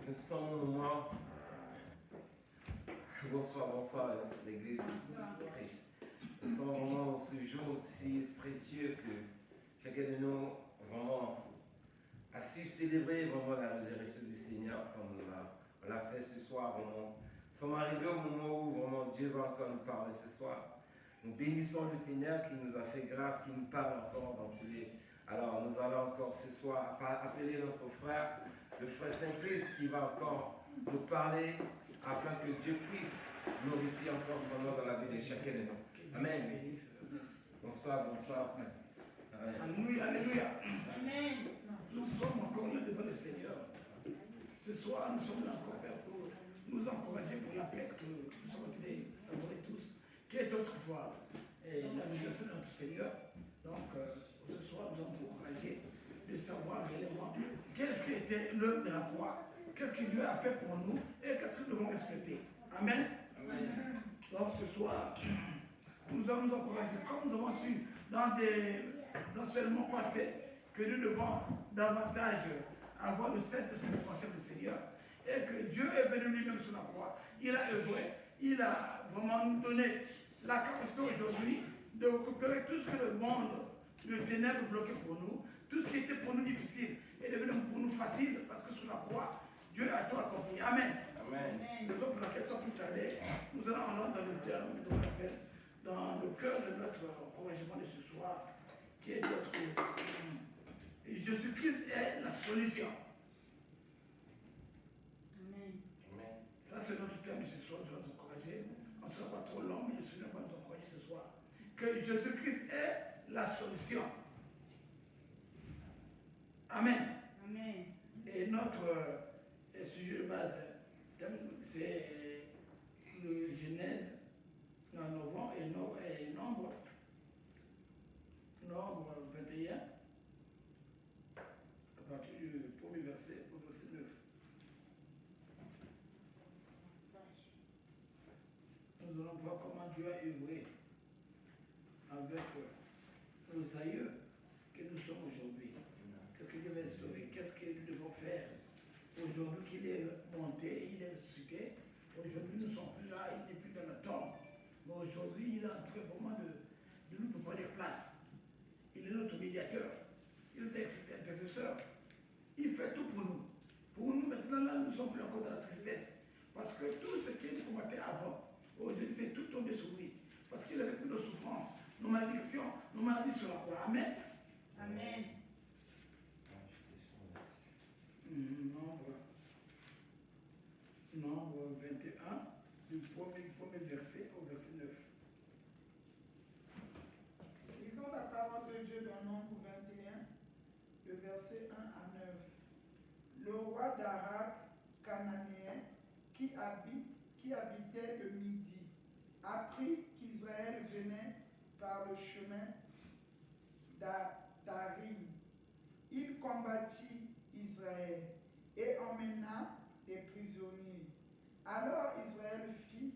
Nous sommes au moment. Bonsoir l'église. Nous sommes vraiment ce jour aussi précieux que chacun de nous vraiment a su célébrer vraiment la résurrection du Seigneur comme on l'a fait ce soir. Vraiment. Nous sommes arrivés au moment où vraiment Dieu va encore nous parler ce soir. Nous bénissons le Seigneur qui nous a fait grâce, qui nous parle encore dans ce lieu. Alors nous allons encore ce soir appeler notre frère, le frère Simplice, qui va encore nous parler afin que Dieu puisse glorifier encore son nom dans la vie de chacun de nous. Amen. Bonsoir. Amen. Alléluia. Amen. Nous sommes encore là devant le Seigneur. Ce soir, nous sommes là encore, Père, pour nous encourager pour la fête que nous sommes appelés savourer tous, qui est autrefois la résurrection de notre Seigneur. Donc, ce soir, nous allons vous encourager de savoir réellement qu'est-ce qui était l'œuvre de la croix, qu'est-ce que Dieu a fait pour nous et qu'est-ce que nous devons respecter. Amen. Amen. Donc, ce soir, nous allons nous encourager, comme nous avons su dans des enseignements passés, que nous devons davantage avoir le Saint-Esprit pour marcher le Seigneur et que Dieu est venu lui-même sur la croix. Il a œuvré, il a vraiment nous donné la capacité aujourd'hui de récupérer tout ce que le monde, le ténèbre bloquait pour nous, tout ce qui était pour nous difficile est devenu pour nous facile parce que sur la croix, Dieu a tout accompli. Amen. Amen. Raison pour laquelle, sans plus tarder, nous allons aller dans le terme de l'appel, dans le cœur de notre encouragement de ce soir, qui est notre Jésus-Christ est la solution. Amen. Ça, c'est notre thème de ce soir. Nous allons nous encourager. On ne sera pas trop long, mais le Seigneur va nous encourager ce soir. Que Jésus-Christ est la solution. Amen. Amen. Et notre sujet de base, c'est le Genèse, Nombre 21. À partir du premier verset au verset 9. Nous allons voir comment Dieu a œuvré avec nos aïeux que nous sommes aujourd'hui. Qu'est-ce que Dieu va instaurer? Qu'est-ce que nous devons faire aujourd'hui qu'il est monté, il est ressuscité? Aujourd'hui, nous ne sommes plus là, il n'est plus dans la tombe. Mais aujourd'hui, il est en train vraiment de nous préparer des places. Il est notre médiateur. Il est notre intercesseur. Il fait tout pour nous. Pour nous, maintenant, là, nous ne sommes plus encore dans la tristesse. Parce que tout ce qui nous combattait avant, aujourd'hui, c'est tout tombé sur lui. Parce qu'il avait pris nos souffrances, nos malédictions, nos maladies sur la croix. Amen. Amen. Nombre 21, du premier verset au verset 9. Lisons la parole de Dieu dans Nombre 21, le verset 1 à 9. Le roi d'Arak, cananéen, qui habitait le Midi, apprit qu'Israël venait par le chemin d'Arim. Il combattit Israël et emmena des prisonniers. Alors Israël fit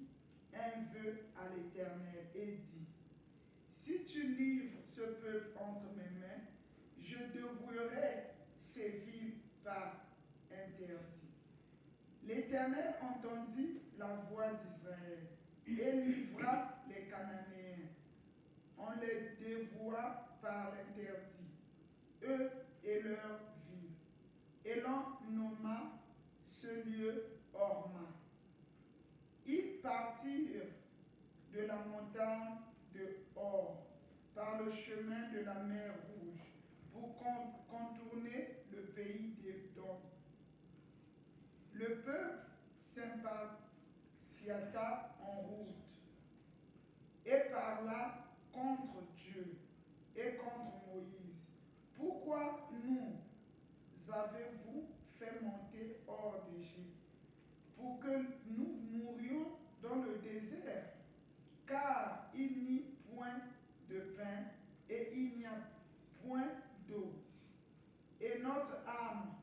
un vœu à l'Éternel et dit: si tu livres ce peuple entre mes mains, je dévouerai ces villes par interdit. L'Éternel entendit la voix d'Israël et livra les Cananéens. On les dévoua par l'interdit, eux et leurs villes. Et l'on nomma ce lieu Horma. Ils partirent de la montagne de Hor par le chemin de la mer Rouge pour contourner le pays d'Édom. Le peuple s'impatienta en route et parla contre Dieu et contre Moïse. Pourquoi nous avez-vous fait monter hors d'Égypte pour que nous mourions dans le désert? Car il n'y a point de pain et il n'y a point d'eau. Et notre âme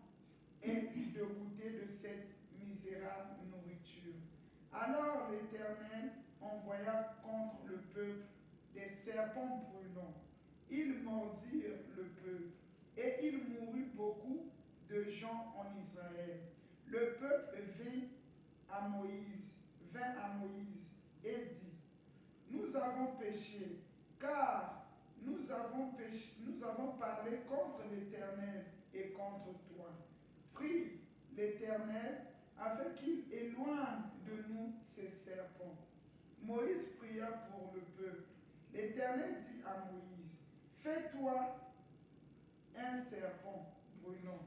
est dégoûtée de cette misérable nourriture. Alors l'Éternel envoya contre le peuple des serpents brûlants. Ils mordirent le peuple et il mourut beaucoup de gens en Israël. le peuple vint à Moïse et dit, nous avons péché, car nous avons parlé contre l'Éternel et contre toi. Prie l'Éternel afin qu'il éloigne de nous ces serpents. Moïse pria pour le peuple. L'Éternel dit à Moïse, fais-toi un serpent brûlant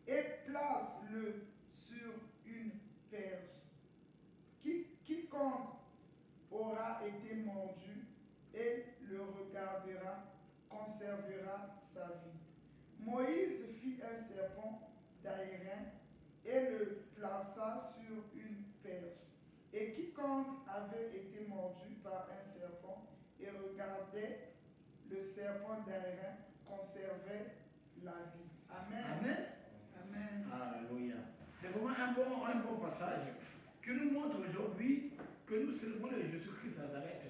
et place-le sur une perche. Quiconque aura été mordu et le regardera conservera sa vie. Moïse fit un serpent d'airain et le plaça sur une perche. Et quiconque avait été mordu par un serpent et regardait le serpent d'airain conservait la vie. Amen. Amen. Amen. Alléluia. C'est vraiment un bon passage qui nous montre aujourd'hui que nous célébrons le Jésus-Christ Nazareth,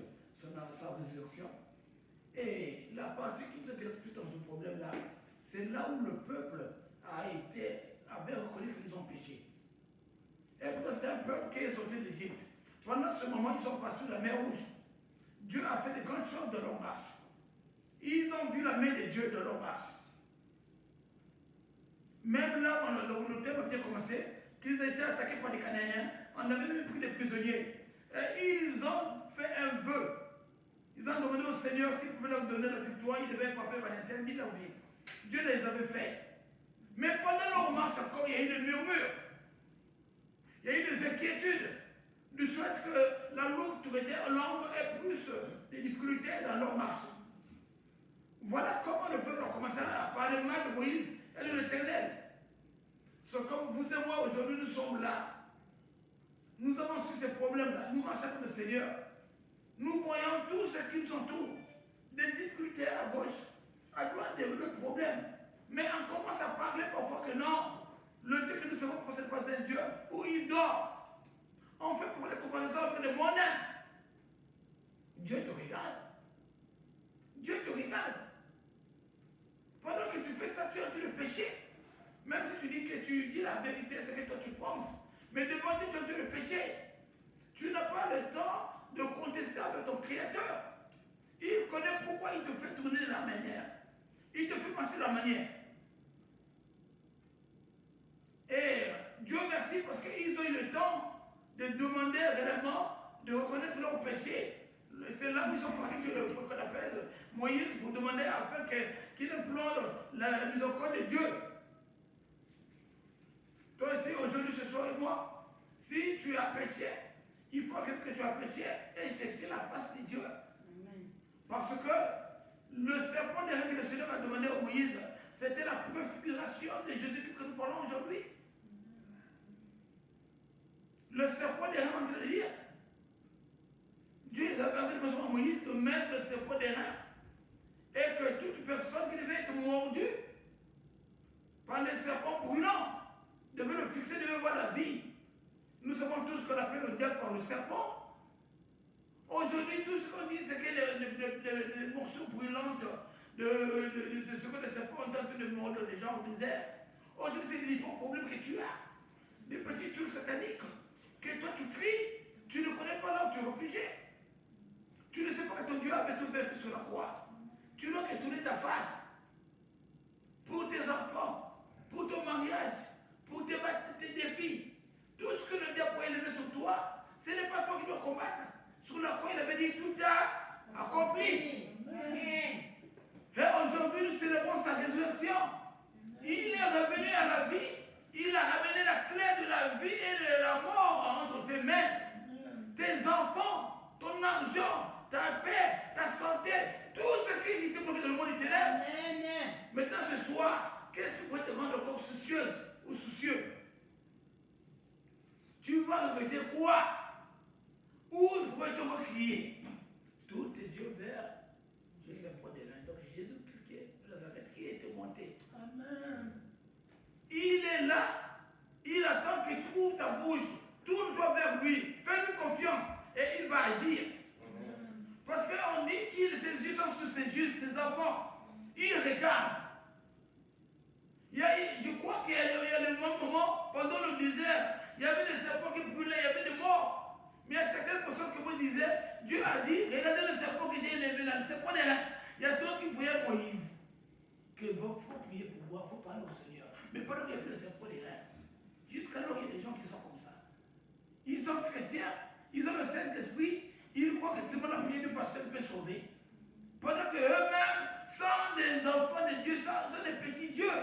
sa résurrection. Et la partie qui nous explique dans ce problème-là, c'est là où le peuple avait reconnu qu'ils ont péché. Et pourtant, c'était un peuple qui est sorti d'Égypte. Pendant ce moment, ils sont passés sur la mer Rouge. Dieu a fait de grandes choses de leur marche. Ils ont vu la main de Dieu de leur marche. Même là, le thème a bien commencé, qu'ils ont été attaqués par des Cananéens, on avait même pris des prisonniers. Et ils ont fait un vœu. Ils ont demandé au Seigneur s'il pouvait leur donner la victoire, ils devaient frapper par l'interdit de leur vie. Dieu les avait fait. Mais pendant leur marche encore, il y a eu des murmures. Il y a eu des inquiétudes du fait que la route longue ait plus de difficultés dans leur marche. Voilà comment le peuple a commencé à parler mal de Moïse et de l'Éternel. C'est comme vous et moi aujourd'hui, nous sommes là. Nous avons su ces problèmes-là. Nous marchons avec le Seigneur. Nous voyons tout ce qui nous entoure. Des difficultés à gauche, à droite, des problèmes. Mais on commence à parler parfois que non, le Dieu que nous savons ce n'est pas un Dieu où il dort. On fait pour les comparaisons avec des monnaie. Dieu te regarde. Dieu te regarde. Pendant que tu fais ça, tu es en train de pécher. Même si tu dis que tu dis la vérité, c'est ce que toi tu penses. Mais devant Dieu, tu es en train de pécher. Tu n'as pas le temps de contester avec ton Créateur. Il connaît pourquoi il te fait tourner de la manière. Il te fait marcher de la manière. Et Dieu merci parce qu'ils ont eu le temps de demander réellement, de reconnaître leur péché. C'est là où ils sont partis sur le qu'on appelle Moïse pour demander afin qu'il implore la miséricorde de Dieu. Toi aussi, aujourd'hui, ce soir et moi, si tu as péché, il faut que tu as péché et chercher la face de Dieu. Parce que le serpent d'airain que le Seigneur a demandé à Moïse, c'était la préfiguration de Jésus-Christ que nous parlons aujourd'hui. Le serpent d'airain en train de dire, Dieu avait besoin à Moïse de mettre le serpent d'airain et que toute personne qui devait être mordue par les serpents brûlants devait le fixer, devait voir la vie. Nous savons tous ce qu'on appelle le diable par le serpent. Aujourd'hui, tout ce qu'on dit, c'est que les morceaux brûlantes de ce que les serpents ont tenté de mordre les gens au désert. Aujourd'hui, c'est des différents problèmes que tu as. Des petits trucs sataniques. Que toi tu cries, tu ne connais pas là où tu es réfugié. Tu ne sais pas que ton Dieu avait tout vécu sur la croix. Tu dois que tourner ta face. Pour tes enfants, pour ton mariage, pour tes défis. Tout ce que le diable peut élever sur toi, ce n'est pas toi qui dois combattre. Sur la croix, il avait dit tout est accompli. Et aujourd'hui, nous célébrons sa résurrection. Il est revenu à la vie. Il a ramené la clé de la vie et de la mort entre tes mains. Tes enfants, ton argent, ta paix, ta santé, tout ce qui était bloqué dans le monde éternel. Maintenant, ce soir, qu'est-ce qui pourrait te rendre encore soucieuse ou soucieux? Tu vas regretter quoi? Où pourrais-tu encore crier? Tous tes yeux vers le serpent d'airain. Donc Jésus-Christ qui est Nazareth, qui était monté. Amen. Il est là. Il attend que tu ouvres ta bouche. Tourne-toi vers lui. Fais-lui confiance. Et il va agir. Parce qu'on dit qu'il ses yeux sont sur ses justes, ses enfants. Il regarde. Je crois qu'il y a le moment, pendant le désert, il y avait des serpents qui brûlaient, il y avait des morts. Mais il y a certaines personnes qui me disaient, Dieu a dit, regardez le serpent que j'ai élevé là, le serpent des reins. Il y a d'autres qui voyaient Moïse. Qu'il faut prier pour moi, il faut parler au Seigneur. Mais pendant qu'il y avait le serpent des reins, jusqu'alors il y a des gens qui sont comme ça. Ils sont chrétiens, ils ont le Saint-Esprit, ils croient que c'est la prière du pasteur qui peut sauver. Pendant qu'eux-mêmes sont des enfants de Dieu, sont des petits dieux.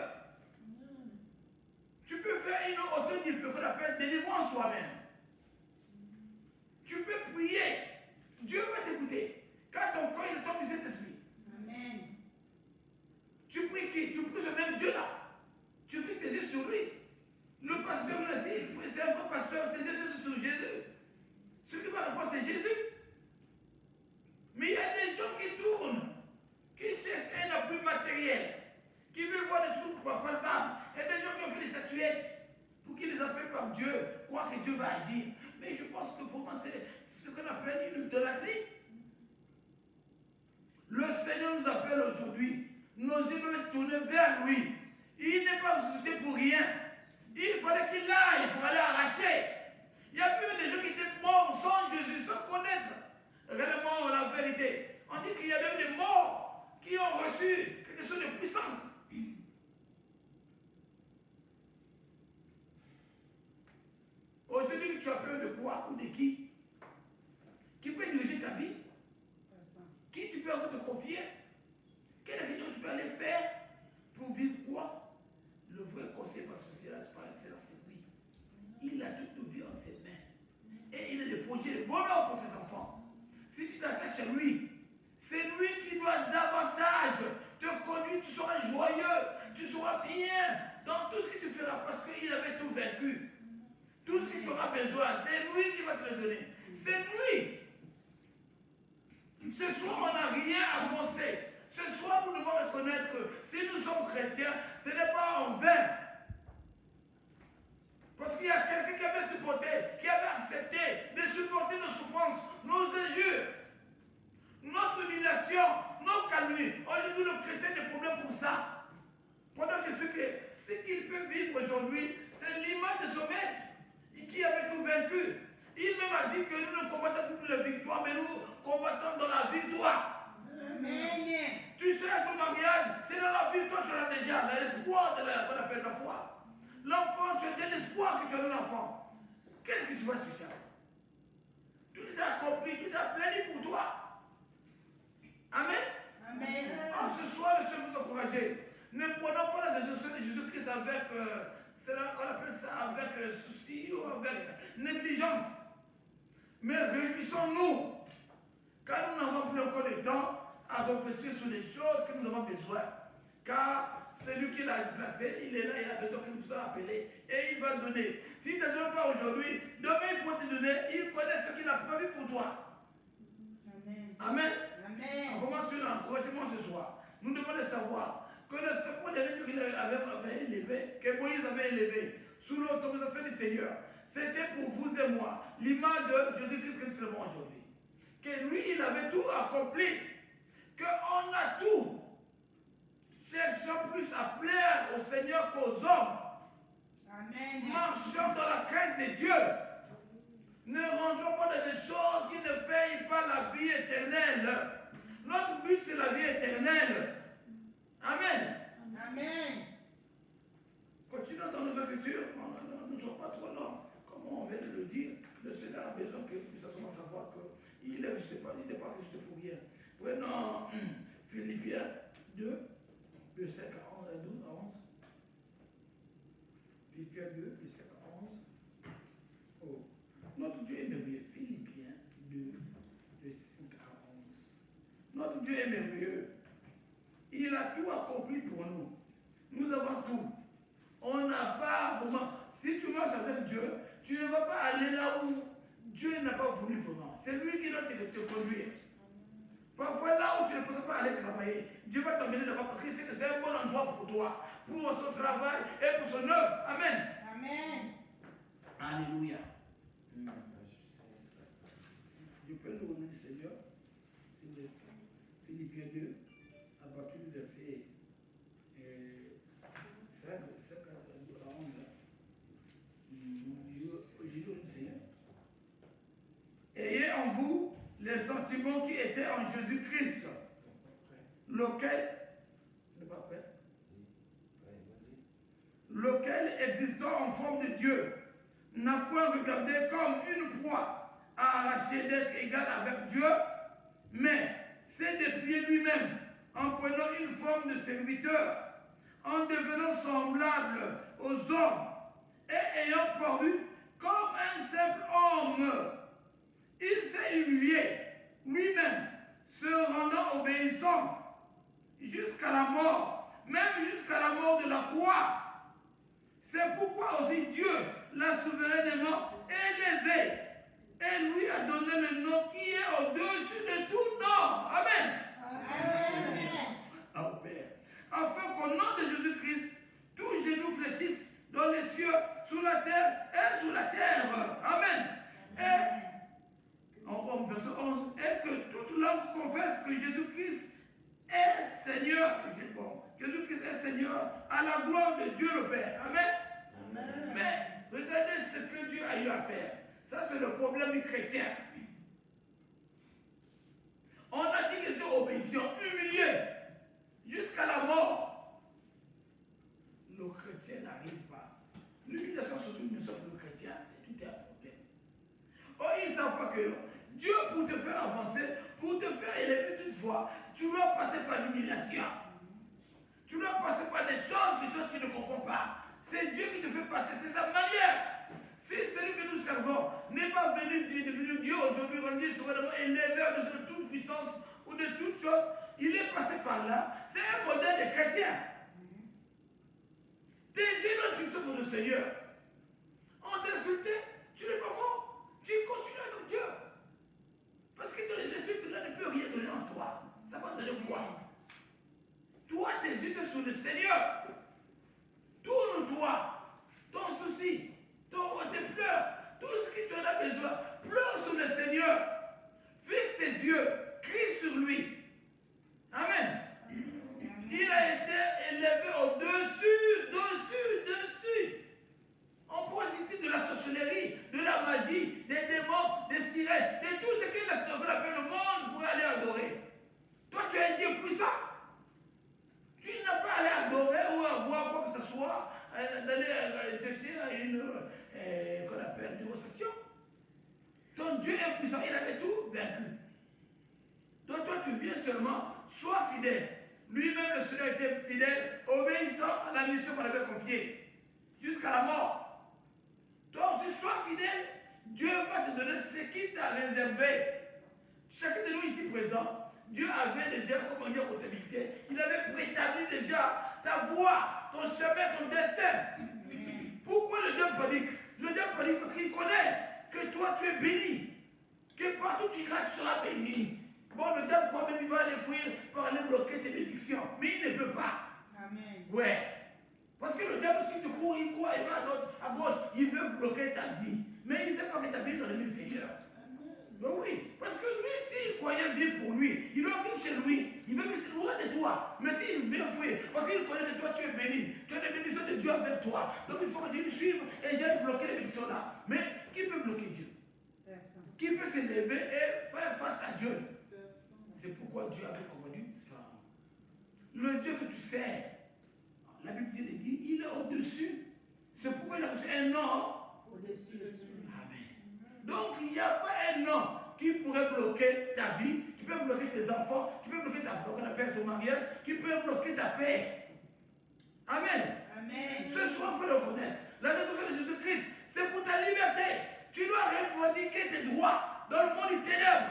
Tu peux faire une auto-discipline qu'on appelle délivrance toi-même. Tu peux prier. Dieu va t'écouter. Quand ton corps il tombe du Saint-Esprit. Amen. Tu pries qui? Tu pries ce même Dieu-là. Tu fais tes yeux sur lui. Le pasteur là, c'est un vrai pasteur, ses yeux sont sur Jésus. Ce qui va répondre, c'est Jésus. Mais il y a des gens qui tournent, qui cherchent un appui matériel, qui veulent voir des trucs palpables. Il y a des gens qui ont fait des statuettes pour qu'ils les appellent par Dieu, croient que Dieu va agir. Mais je pense que vraiment c'est ce qu'on appelle une idolâtrie. Le Seigneur nous appelle aujourd'hui. Nos yeux doivent être tournés vers lui. Il n'est pas ressuscité pour rien. Il fallait qu'il aille pour aller arracher. Il y a plus des gens qui étaient morts sans Jésus, sans connaître réellement la vérité. On dit qu'il y a même des morts qui ont reçu quelque chose de puissant. Aujourd'hui, tu as peur de quoi ou de qui? Qui peut diriger ta vie? Qui tu peux encore te confier? Quelle réunion tu peux aller faire pour vivre quoi? Le vrai conseil pastoral par excellence, c'est lui. Il a toute nos vies entre ses mains. Et il a des projets de bonheur pour tes enfants. Si tu t'attaches à lui, c'est lui qui doit davantage te conduire. Tu seras joyeux, tu seras bien dans tout ce que tu feras parce qu'il avait tout vaincu. Tout ce que tu auras besoin, c'est lui qui va te le donner. C'est lui. Ce soir, on n'a rien à penser. Ce soir, nous devons reconnaître que si nous sommes chrétiens, ce n'est pas en vain. Parce qu'il y a quelqu'un qui avait supporté, qui avait accepté de supporter nos souffrances, nos injures, notre humiliation, nos calomnies. Aujourd'hui, le chrétien a des problèmes pour ça. Pendant que ce qu'il peut vivre aujourd'hui, c'est l'image de son maître, qui avait tout vaincu. Il même a dit que nous ne combattons plus pour la victoire, mais nous combattons dans la victoire. Amen. Tu cherches le mariage, c'est dans la victoire que tu as déjà, l'espoir de qu'on appelle la foi. L'enfant, tu as déjà l'espoir que tu as de l'enfant. Qu'est-ce que tu vas chercher? Tout est accompli, tout est planifié pour toi. Amen. Amen. Ce soir, le Seigneur vous encourager. Ne prenons pas la décision de Jésus-Christ avec, c'est là qu'on appelle ça avec souci ou avec négligence. Mais réjouissons-nous, car nous n'avons plus encore le temps à réfléchir sur les choses que nous avons besoin. Car celui qui l'a placé, il est là, il a besoin que nous soyons appelés et il va donner. S'il ne te donne pas aujourd'hui, demain il peut te donner, il connaît ce qu'il a prévu pour toi. Amen. Amen. Amen. On commence sur l'encouragement ce soir. Nous devons le savoir que le serpent dernier qu'il avait élevé, que Moïse avait élevé, sous l'autorisation du Seigneur, c'était pour vous et moi, l'image de Jésus-Christ que nous célébrons aujourd'hui. Que lui, il avait tout accompli, qu'on a tout. Cherchons plus à plaire au Seigneur qu'aux hommes. Amen. Marchons dans la crainte de Dieu. Ne rentrons pas dans des choses qui ne payent pas la vie éternelle. Notre but, c'est la vie éternelle. Amen. Amen. Continuons dans nos écritures. Ne soyons pas trop longs. Comme on vient de le dire, le Seigneur a besoin que nous puissions savoir qu'il n'est pas resté pour rien. Prenons Philippiens 2, le 5 à 11, 12 à 11. Philippiens 2, le 5 à 11. Oh. Notre Dieu est merveilleux. Philippiens 2, le 5 à 11. Notre Dieu est merveilleux. Il a tout accompli pour nous. Nous avons tout. On n'a pas vraiment. Si tu marches avec Dieu, tu ne vas pas aller là où Dieu n'a pas voulu vraiment. C'est lui qui doit te conduire. Parfois, là où tu ne peux pas aller travailler, Dieu va t'emmener là-bas parce qu'il sait que c'est un bon endroit pour toi, pour son travail et pour son œuvre. Amen. Amen. Alléluia. Je peux le nom du Seigneur. C'est Philippiens 2, à partir du verset 5 les sentiments qui étaient en Jésus-Christ, lequel, lequel existant en forme de Dieu, n'a point regardé comme une proie à arracher d'être égal avec Dieu, mais s'est déplié lui-même en prenant une forme de serviteur, en devenant semblable aux hommes et ayant paru comme un simple homme. Il s'est humilié lui-même, se rendant obéissant jusqu'à la mort, même jusqu'à la mort de la croix. C'est pourquoi aussi Dieu l'a souverainement élevé et lui a donné le nom qui est au-dessus de tout nom. Amen. Amen. Afin qu'au nom de Jésus-Christ, tous genoux fléchissent dans les cieux, sous la terre et sous la terre. Amen. Et en verset 11, et que toute langue confesse que Jésus-Christ est Seigneur. Jésus-Christ est Seigneur à la gloire de Dieu le Père. Amen. Amen. Mais regardez ce que Dieu a eu à faire. Ça, c'est le problème du chrétien. On a dit qu'il était obéissant, humilié, jusqu'à la mort. Le chrétien n'arrive pas. L'humiliation, surtout, nous sommes le chrétien, c'est tout un problème. Oh, ils ne savent pas que Dieu, pour te faire avancer, pour te faire élever toutefois, tu dois passer par l'humiliation. Tu dois passer par des choses que toi, tu ne comprends pas. C'est Dieu qui te fait passer, c'est sa manière. Si celui que nous servons n'est pas devenu Dieu aujourd'hui, on dit souverainement élevé au-dessus de toute puissance ou de toute chose, il est passé par là. C'est un modèle de chrétien. Tes yeux doivent fixer pour le Seigneur. On t'a insulté, tu n'es pas mort. Tu continues avec Dieu. Parce que le Seigneur ne peut rien donner en toi. Ça va donner quoi? Toi, tes yeux sont sur le Seigneur. Tourne-toi. Ton souci, tes pleurs, tout ce que tu en as besoin, pleure sur le Seigneur. Fixe tes yeux, crie sur lui. Amen. Il a été élevé au-dessus, dessus. On pourrait citer de la sorcellerie, de la magie, des démons, des sirènes, de tout ce que le monde pourrait aller adorer. Toi, tu es un Dieu puissant. Tu n'as pas allé adorer ou avoir quoi que ce soit, d'aller chercher une qu'on appelle démonstration. Ton Dieu est puissant, il avait tout vaincu. Donc toi, tu viens seulement, sois fidèle. Lui-même, le Seigneur était fidèle, obéissant à la mission qu'on avait confiée, jusqu'à la mort. Toi aussi, sois fidèle, Dieu va te donner ce qu'il t'a réservé. Chacun de nous ici présent, Dieu avait déjà, comme on dit en comptabilité, il avait préétabli déjà ta voie, ton chemin, ton destin. Pourquoi le diable panique? Le diable panique parce qu'il connaît que toi tu es béni, que partout tu iras, tu seras béni. Bon, le diable quand même il va aller fouiller pour aller bloquer tes bénédictions, mais il ne peut pas. Amen. Ouais. Parce que le diable, si tu cours, il va à gauche, il veut bloquer ta vie. Mais il ne sait pas que ta vie est dans le mille Seigneur. Donc oui, parce que lui, s'il croyait vivre pour lui, il doit vivre chez lui, il veut vivre loin de toi. Mais s'il vient fouiller, parce qu'il connaît que toi tu es béni, tu as des bénédictions de Dieu avec toi. Donc il faut que Dieu le suive et j'aille bloquer les bénédictions là. Mais qui peut bloquer Dieu? Qui peut s'élever et faire face à Dieu? C'est pourquoi Dieu avait convenu Pharaon. Le Dieu que tu sers, la Bible dit, il est au-dessus. C'est pourquoi il a reçu un nom au-dessus de Dieu. Donc, il n'y a pas un nom qui pourrait bloquer ta vie, qui peut bloquer tes enfants, qui peut bloquer ton mariage, qui peut bloquer ta paix. Amen. Amen. Ce soir, il faut le reconnaître. La résurrection de Jésus-Christ, c'est pour ta liberté. Tu dois revendiquer tes droits dans le monde du ténèbre.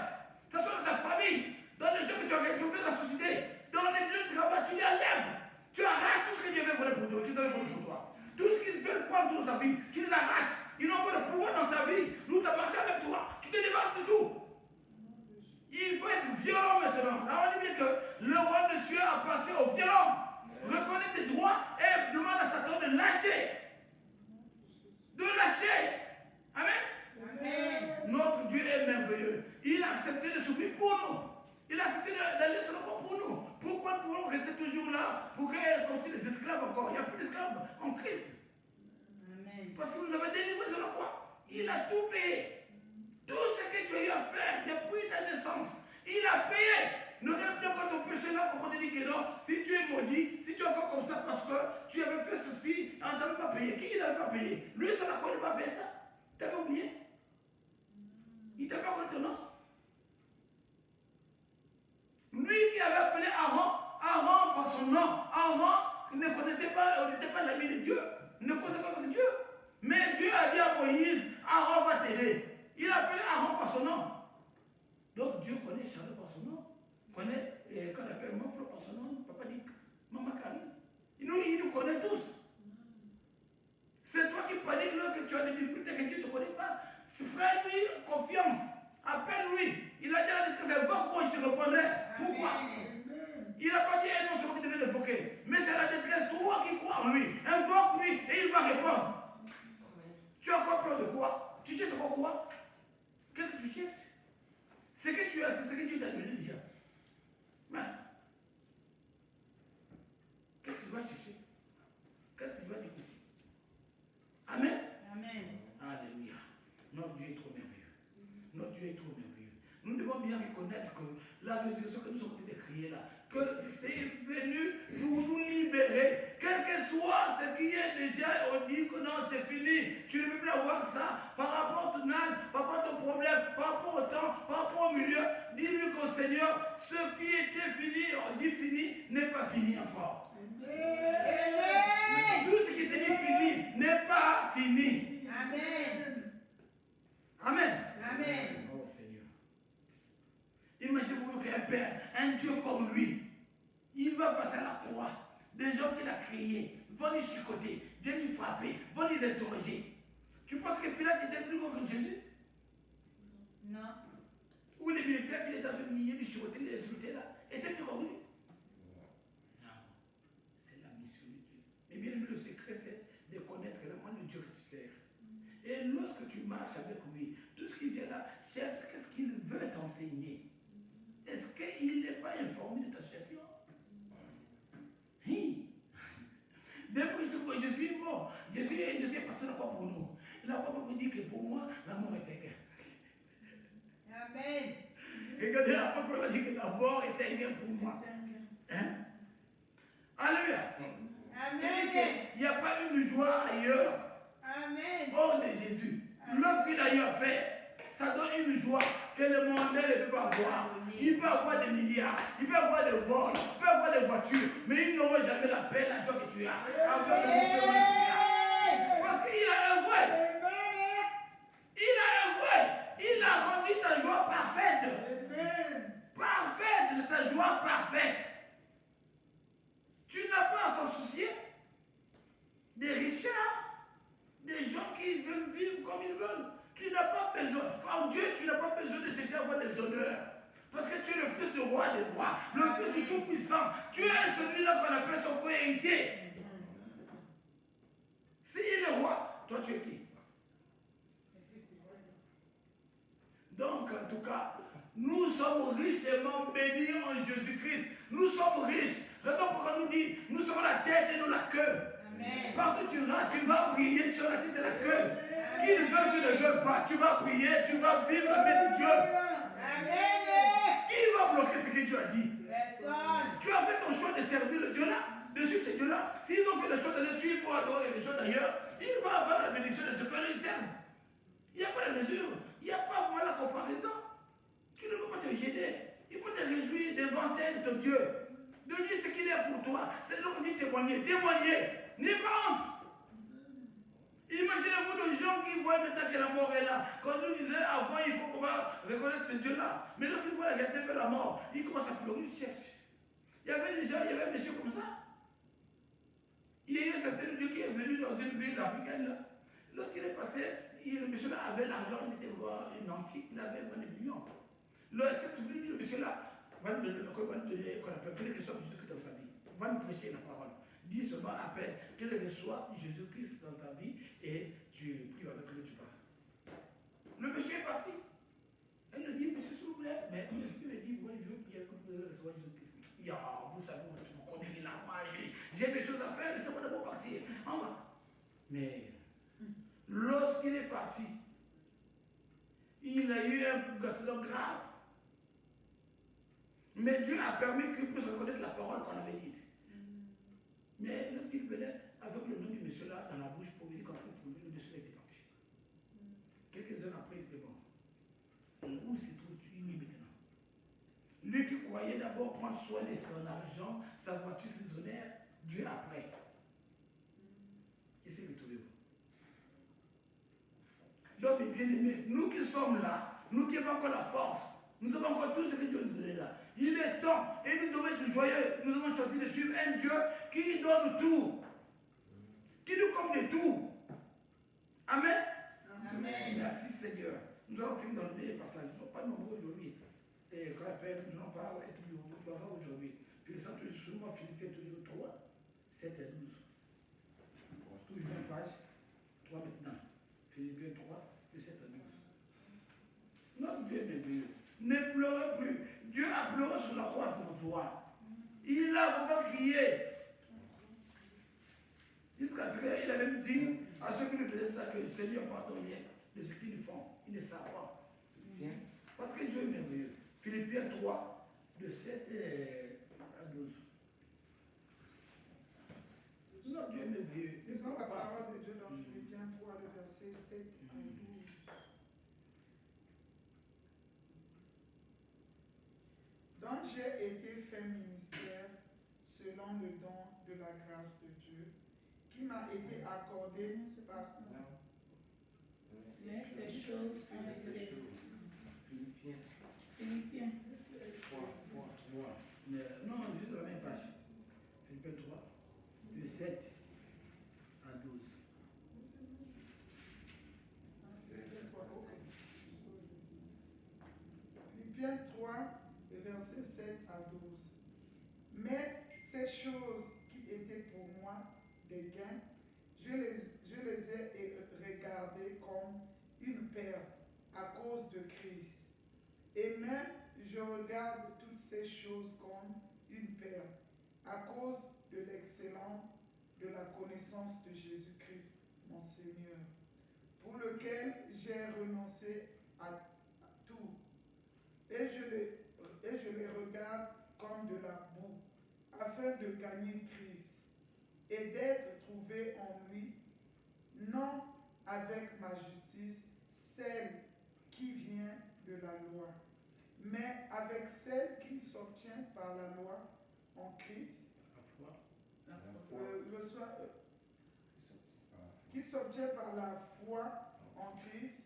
Que ce soit dans ta famille, dans les gens que tu as retrouvés dans la société, dans les lieux de travail, tu les enlèves. Tu arraches tout ce que Dieu veut voler pour toi, Tout ce qu'ils veulent prendre dans ta vie, tu les arraches. Ils n'ont pas de pouvoir dans ta vie. Nous, tu as marché avec toi. Tu te débarrasses de tout. Il faut être violent maintenant. Là, on dit bien que le roi de Dieu appartient aux violents. Reconnais tes droits et demande à Satan de lâcher. De lâcher. Amen. Amen. Notre Dieu est merveilleux. Il a accepté de souffrir pour nous. Il a accepté d'aller sur le corps pour nous. Pourquoi pouvons-nous rester toujours là pour créer comme si des esclaves encore? Il n'y a plus d'esclaves en Christ. Parce que nous avons délivré sur la croix. Il a tout payé. Tout ce que tu as eu à faire depuis ta naissance. a payé. Ne regarde plus quand ton péché là, quand on te dit que non, si tu es maudit, si tu es encore comme ça parce que tu avais fait ceci, on t'avait pas payé. Qui n'avait pas payé? Lui, ça n'a pas payé ça. T'avais oublié? Il t'a pas connu ton nom. Lui qui avait appelé Aaron par son nom. Aaron ne connaissait pas, n'était pas l'ami de Dieu, ne connaissait pas avec Dieu. Mais Dieu a dit à Moïse, Aaron va t'aider. Il a appelé Aaron par son nom. Donc Dieu connaît Charles par son nom. Connaît, quand on appelle mon frère par son nom, papa dit, maman Karine. Il nous connaît tous. C'est toi qui paniques là que tu as des difficultés, que Dieu ne te connaît pas. Fais-lui confiance. Appelle-lui. Il a dit à la détresse, invoque-moi, je te répondrai. Pourquoi? Il n'a pas dit, non, c'est moi qui devais l'évoquer. Mais c'est la détresse, toi qui crois en lui. Invoque-lui et il va répondre. Tu as encore peur de quoi? Tu cherches encore quoi? Qu'est-ce que tu cherches? Ce que tu as, c'est ce que Dieu t'a donné déjà. Mais, qu'est-ce que tu vas chercher? Qu'est-ce que tu vas négocier? Amen? Amen. Alléluia. Notre Dieu est trop merveilleux. Notre Dieu est trop merveilleux. Nous devons bien reconnaître que la résurrection que nous sommes en train de crier là, que c'est venu pour nous libérer. Quel que soit ce qui est déjà, on dit que non, c'est fini. Tu ne peux plus avoir ça par rapport à ton âge, par rapport à ton problème, par rapport au temps, par rapport au milieu. Dis-lui qu'au Seigneur, ce qui était fini, on dit fini, n'est pas fini encore. Amen. Tout ce qui était dit fini n'est pas fini. Amen. Amen. Amen. Oh Seigneur. Imaginez-vous qu'un père, un Dieu comme lui, il va passer à la croix. Des gens qu'il a créés vont les chicoter, viennent les frapper, vont les interroger. Tu penses que Pilate était plus grand que Jésus? Non. Ou les militaires qui étaient en train de nier, de chicoter, les insulter là, étaient plus grands que lui? Non. C'est la mission de Dieu. Mais bien aimé, le secret, c'est de connaître vraiment le Dieu que tu sers. Et lorsque tu marches avec lui, tout ce qui vient là, cherche qu'est-ce qu'il veut t'enseigner. Est-ce qu'il n'est pas informé de ta situation? Oui. Depuis que je suis mort, je suis passé la quoi pour nous. La papa me dit que pour moi, la mort est un gain. Amen. Regardez, la papa me dit que la mort est un gain pour moi. Hein? Alléluia. Amen. Il n'y a pas une joie ailleurs. Amen. Hors de Jésus. L'œuvre qu'il a ailleurs fait, ça donne une joie que le monde ne peut pas avoir. Il peut avoir des milliards, il peut avoir des vols, il peut avoir des voitures, mais il n'aura jamais la paix, la joie que tu as, avec le bonheur que tu as. Parce qu'il a œuvré. Il a œuvré. Il a rendu ta joie parfaite. Parfaite, ta joie parfaite. Tu n'as pas à t'en soucier des richards, des gens qui veulent vivre comme ils veulent. Tu n'as pas besoin, en Dieu, tu n'as pas besoin de chercher à avoir des honneurs. Parce que tu es le fils du roi des rois, le fils du Tout-Puissant. Tu es celui-là qu'on appelle son co-héritier. S'il est roi, toi tu es qui? Donc, en tout cas, nous sommes richement bénis en Jésus-Christ. Nous sommes riches. Regarde pourquoi nous dit, nous sommes la tête et non la queue. Amen. Partout tu vas briller sur la tête et la queue. Qui ne veut, qui ne veut pas, tu vas prier, tu vas vivre la paix de Dieu. Amen. Qui va bloquer ce que Dieu a dit? Personne. Tu as fait ton choix de servir le Dieu là, de suivre ce Dieu là. S'ils ont fait le choix de le suivre pour adorer les gens d'ailleurs, il va avoir la bénédiction de ce que les servent. Il n'y a pas de mesure, il n'y a pas vraiment la comparaison. Tu ne peux pas te gêner. Il faut te réjouir devant de ton Dieu. De dire ce qu'il est pour toi. C'est là qu'on dit témoigner. Témoigner. N'aie pas honte. Imaginez-vous des gens qui voient maintenant que la mort est là. Quand nous disait avant, il faut qu'on va reconnaître ce Dieu-là. Mais lorsqu'ils voient la vérité vers la mort, ils commencent à pleurer, ils cherchent. Il y avait des gens, il y avait un monsieur comme ça. Il y a eu un certain Dieu qui est venu dans une ville africaine. Lorsqu'il est passé, le monsieur-là avait l'argent, il était une antique, il avait 20 millions. Le monsieur-là va nous donner qu'on appelle quelque chose de Jésus-Christ dans sa vie. Va nous prêcher la parole. Dis seulement à peine qu'il reçoit Jésus-Christ dans ta vie et tu pries avec lui, tu pars. Le monsieur est parti. Elle lui dit, monsieur, s'il vous plaît, mais l'esprit me dit, moi, je veux prier que vous allez recevoir Jésus-Christ. Vous savez, vous connaissez la magie, j'ai des choses à faire, laissez-moi d'abord partir. Mais lorsqu'il est parti, il a eu un accident grave. Mais Dieu a permis qu'il puisse reconnaître la parole qu'on avait dite. Mais lorsqu'il venait avec le nom du monsieur là dans la bouche pour venir comprendre, le monsieur était parti. Quelques heures après, il était mort. Où se trouve-tu lui maintenant? Lui qui croyait d'abord prendre soin de son argent, sa voiture, ses honneurs, Dieu après. Il s'est retrouvé. Donc, mes bien-aimés, nous qui sommes là, nous qui avons encore la force, nous avons encore tout ce que Dieu nous donne là. Il est temps et nous devons être joyeux. Nous avons choisi de suivre un Dieu qui donne tout, qui nous comble de tout. Amen. Amen. Merci Seigneur. Nous allons finir dans le meilleur passage. Nous ne sommes pas nombreux aujourd'hui. Et quand après, nous n'allons pas être nombreux aujourd'hui. Philippiens toujours, Philippiens toujours 3, 7 et 12. Toujours même page 3 maintenant. Philippiens 3, de 7 à 12. Notre Dieu est merveilleux. Ne pleurez plus. Dieu a pleuré sur la croix pour toi. Il a vraiment crié. Jusqu'à ce qu'il a même dit à ceux qui lui faisaient ça que le Seigneur pardonne de ce qu'ils font. Ils ne savent pas. Parce que Dieu est merveilleux. Philippiens 3, de 7 à 12. Notre Dieu est merveilleux. Lisons la parole de Dieu dans Philippiens 3, le verset 7 à 12. Donc j'ai été fait ministère selon le don de la grâce de Dieu qui m'a été accordé par Mais ces choses ont été. Philippiens 3. Non, juste dans la même page. Philippiens 3, de 7 à 12. Philippiens 3, le verset 7 à 12. Mais ces choses qui étaient pour moi des gains, je les ai regardées comme une perte à cause de Christ. Et même je regarde toutes ces choses comme une perte à cause de l'excellence de la connaissance de Jésus-Christ, mon Seigneur, pour lequel j'ai renoncé à tout. Et je les regarde comme de la boue, afin de gagner Christ et d'être trouvé en lui, non avec ma justice, celle qui vient de la loi, mais avec celle qui s'obtient par la loi en Christ, qui s'obtient par la foi en Christ,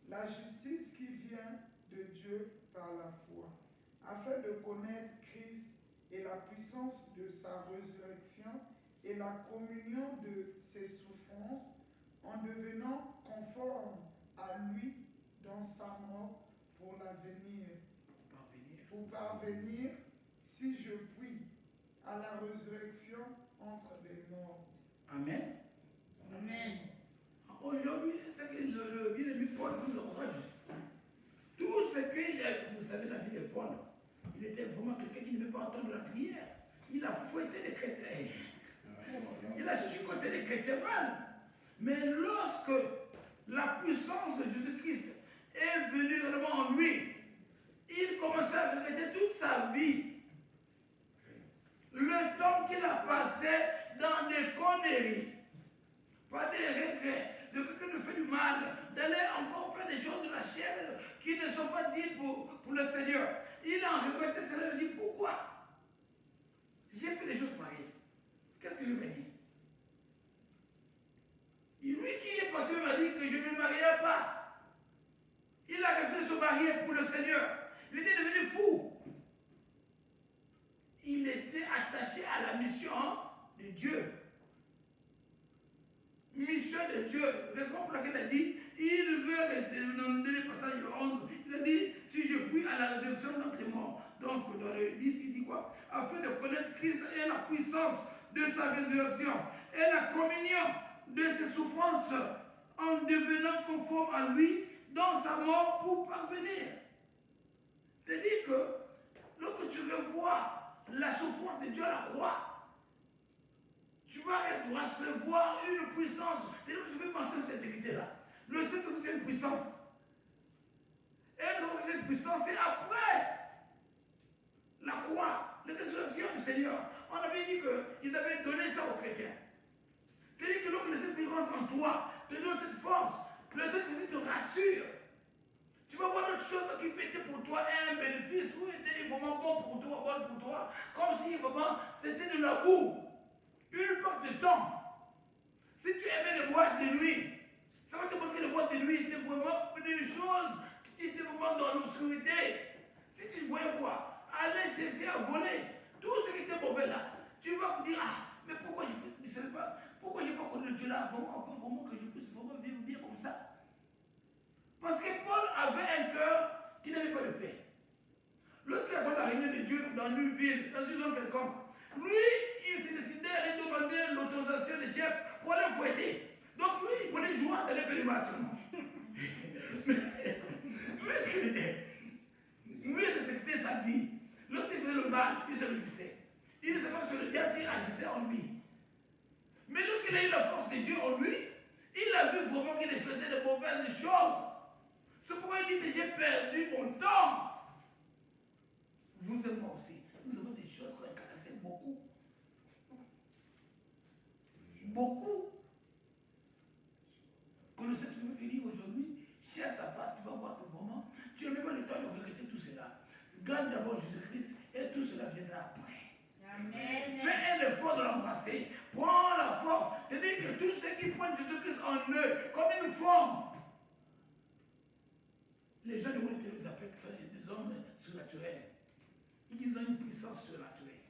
la justice qui vient de Dieu par la foi, afin de connaître Christ et la puissance de sa résurrection et la communion de ses souffrances, en devenant conforme à lui dans sa mort pour l'avenir, pour parvenir, si je puis, à la résurrection entre les morts. Amen. Amen. Aujourd'hui, c'est que le bien-aimé Paul nous encourage. Tout ce qu'il est, vous savez, la vie de Paul, il était vraiment quelqu'un qui ne veut pas entendre la prière. Il a fouetté les chrétiens. Il a chicoté les chrétiens mal. Mais lorsque la puissance de Jésus-Christ est venue vraiment en lui, il commençait à regretter toute sa vie. Le temps qu'il a passé dans des conneries, pas des regrets, de quelqu'un de fait du mal, d'aller encore faire des choses de la chair qui ne sont pas dites pour le Seigneur. Il a regretté cela, il dit pourquoi j'ai fait des choses pareilles. Qu'est-ce que je vais dire? Lui qui est parti m'a dit que je ne me marierai pas. Il a refusé de se marier pour le Seigneur. Il était devenu fou. Il était attaché à la mission de Dieu. Mission de Dieu. Raison pour laquelle il a dit, il veut rester, dans le passage 11, il a dit, si je puis à la résurrection d'entre les morts. Donc, dans le 10, il dit quoi? Afin de connaître Christ et la puissance de sa résurrection et la communion de ses souffrances en devenant conforme à lui dans sa mort pour parvenir. C'est-à-dire que lorsque tu revois la souffrance de Dieu à la croix, tu vas recevoir une puissance. C'est-à-dire que tu peux penser cette intégrité-là. Le Seigneur, c'est une puissance. Et cette puissance, c'est après Seigneur. On avait dit qu'ils avaient donné ça aux chrétiens. C'est-à-dire que lorsque le Saint-Esprit rentre en toi, te donne cette force, le Saint-Esprit te rassure. Tu vas voir d'autres choses qui étaient pour toi un bénéfice, ou étaient vraiment bon pour toi, bon pour toi, comme si vraiment c'était de la boue, une perte de temps. Si tu aimais les boîtes de nuit, ça va te montrer que les boîtes de nuit étaient vraiment des choses qui étaient vraiment dans l'obscurité. Si tu voyais quoi, aller chercher à voler, tout ce qui était mauvais là, tu vas te dire, ah, mais pourquoi je ne savais pas, pourquoi je n'ai pas connu le Dieu là, vraiment que je puisse vraiment vivre bien comme ça. Parce que Paul avait un cœur qui n'avait pas de paix. Lorsqu'il a la réunion de Dieu dans une ville, dans une zone quelconque, lui, il s'est décidé d'aller demander l'autorisation des chefs pour aller fouetter. Donc lui, il prenait joie d'aller faire une marche seulement. Lui, ce qu'il était. Lui, c'était sa vie. Lorsqu'il faisait le mal, il se réjouissait. Il ne savait pas que le diable agissait en lui. Mais lorsqu'il a eu la force de Dieu en lui, il a vu vraiment qu'il faisait de mauvaises choses. C'est pourquoi il dit que j'ai perdu mon temps. Vous et moi aussi, nous avons des choses qu'on caressait beaucoup. Beaucoup. Quand le Seigneur te dit aujourd'hui, cherche sa face, tu vas voir que vraiment, tu n'as même pas le temps de regretter tout cela. Garde d'abord Jésus-Christ et tout cela viendra après. Amen. Fais un effort de l'embrasser. Prends la force. C'est-à-dire que tous ceux qui prennent Jésus-Christ en eux, comme une forme, les gens de mon les appellent que ce sont des hommes surnaturels. Ils ont une puissance surnaturelle.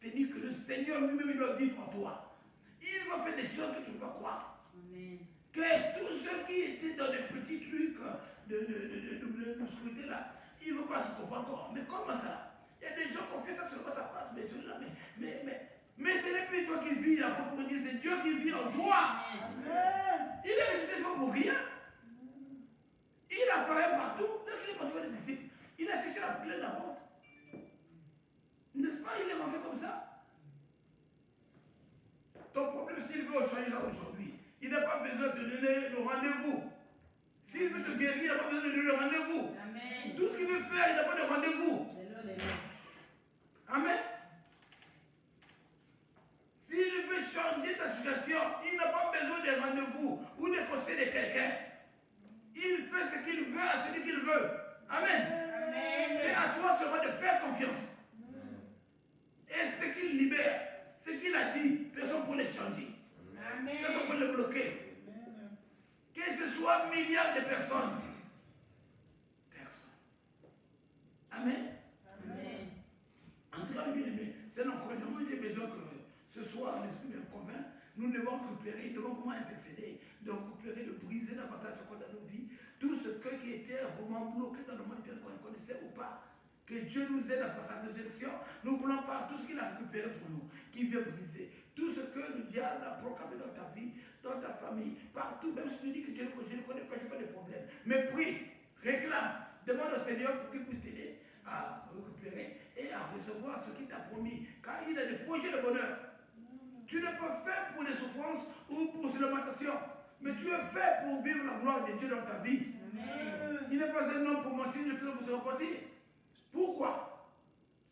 C'est-à-dire que le Seigneur lui-même il doit vivre en toi. Il va faire des choses que tu ne peux pas croire. Amen. Que tous ceux qui étaient dans des petits trucs de l'obscurité là, ils ne vont pas se comprendre encore. Mais comment ça? Il y a des gens qui ont fait ça seulement, ça passe, mais celui-là, mais ce n'est plus toi qui vis, la propre Dieu, c'est Dieu qui vit en toi. Amen. Il est ressuscité pas pour rien. Il apparaît partout. Lorsqu'il est parti voir les disciples, il a cherché la clé de la porte. N'est-ce pas? Il est rentré comme ça. Ton problème, s'il veut changer ça aujourd'hui, il n'a pas besoin de te donner le rendez-vous. S'il veut te guérir, il n'a pas besoin de donner le rendez-vous. Amen. Tout ce qu'il veut faire, il n'a pas de rendez-vous. Amen. S'il veut changer ta situation, il n'a pas besoin de rendez-vous ou de conseil de quelqu'un. Il fait ce qu'il veut à celui qu'il veut. Amen. Amen. C'est à toi seulement de faire confiance. Et ce qu'il libère, ce qu'il a dit, personne ne peut le changer. Amen. Personne ne peut le bloquer. Amen. Que ce soit milliards de personnes. Personne. Amen. Amen. En tout cas, bien aimé, c'est un encouragement. J'ai besoin que ce soir, l'Esprit me convainc. Nous devons récupérer, nous devons vraiment intercéder, de récupérer, de briser davantage encore dans nos vies. Tout ce qui était vraiment bloqué dans le monde tel qu'on le connaissait ou pas. Que Dieu nous aide à passer à nos élections. Nous voulons pas tout ce qu'il a récupéré pour nous, qui vient briser. Tout ce que le diable a proclamé dans ta vie, dans ta famille, partout, même si tu dis que je ne connais pas, je n'ai pas de problème. Mais prie, réclame, demande au Seigneur pour qu'il puisse t'aider à récupérer et à recevoir ce qu'il t'a promis. Car il a des projets de bonheur. Tu n'es pas fait pour les souffrances ou pour les lamentations. Mais tu es fait pour vivre la gloire de Dieu dans ta vie. Amen. Il n'est pas un homme pour mentir, il est fait pour se repentir. Pourquoi?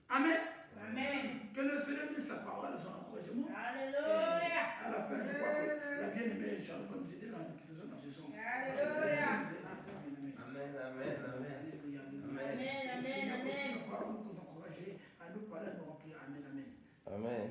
Amen. Amen. Que le Seigneur dise sa parole, son encouragement. Alléluia. À la fin, je crois que la bien-aimée Charles va nous aider dans ce sens. Alléluia. Amen, amen, amen. Alléluia. Amen, amen, amen. Nous nous encourager à nous parler, à nous remplir. Amen, amen. Amen.